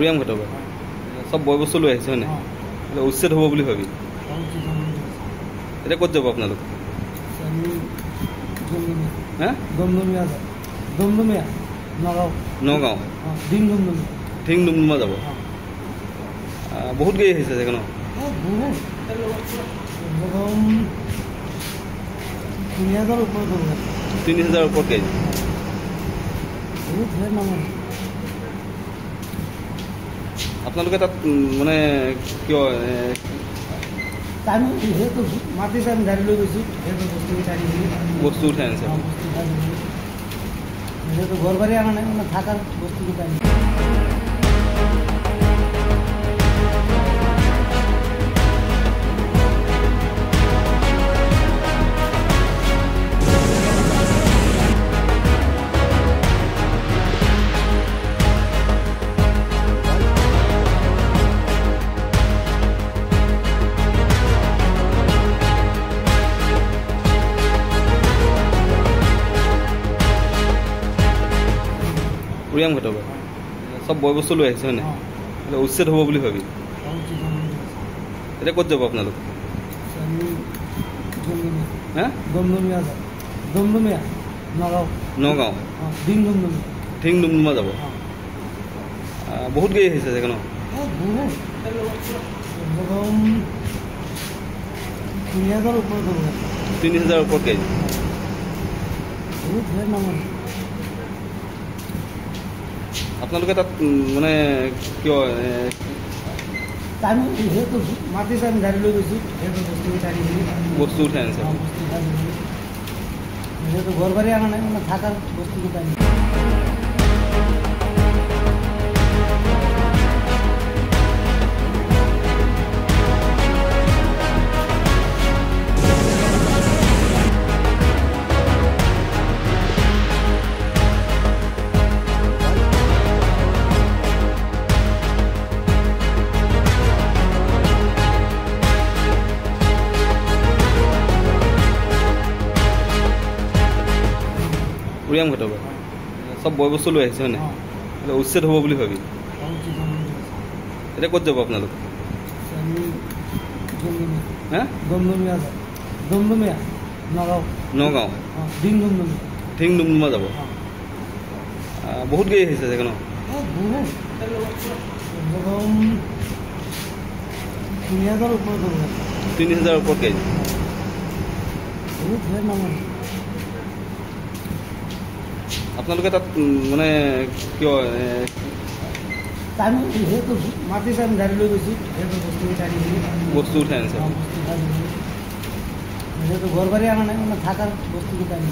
উৰিয়াম ঘাটৰ পৰা চব বয় বস্তু লৈ আহিছে হয়নে? উচ্ছেদ হ'ব বুলি ভাবি এতিয়া ক'ত যাব আপোনালোক? নগাঁও ধিং ডুমডুমা যাব। বহুত গাড়ী আহিছে চাগে ন? ৩,০০০ ওপৰত গাড়ী। আপোনালোকে তাত মানে কিয় মাতিছে? আমি গাড়ী লৈ গৈছোঁ, বস্তু উঠাই আনিছে? যেহেতু ঘর বাড়ি আনা নাই, মানে থাকার বস্তু কোথায় উৰিয়াম ঘাটৰ পৰা চব বয় বস্তু লৈ আহিছে হয়নে? উচ্ছেদ হ'ব বুলি ভাবি এতিয়া ক'ত যাব আপোনালোক? নগাঁও ধিং ডুমডুমা যাব। বহুত গাড়ী আহিছে চাগে ন? ৩,০০০ ওপৰত গাড়ী। আপোনালোকে তাত মানে কিয় যেহেতু মাতিছে? আমি গাড়ী লৈ গৈছোঁ, বস্তু উঠাই আনিছে? যেহেতু ঘর বাড়ি আনা নাই, মানে থাকার বস্তু কোথায় উৰিয়াম ঘাটৰ পৰা চব বয় বস্তু লৈ আহিছে হয়নে? উচ্ছেদ হ'ব বুলি ভাবি এতিয়া ক'ত যাব আপোনালোক? নগাঁও ধিং ডুমডুমা যাব। বহুত গাড়ী আহিছে চাগে ন? ৩,০০০ ওপৰত গাড়ী। আপোনালোকে তাত মানে কিয় যেহেতু মাতিছে? আমি গাড়ী লৈ গৈছোঁ, বস্তু উঠাই আনিছে? যেহেতু ঘর বাড়ি আনা নাই, মানে থাকার বস্তু কোথায়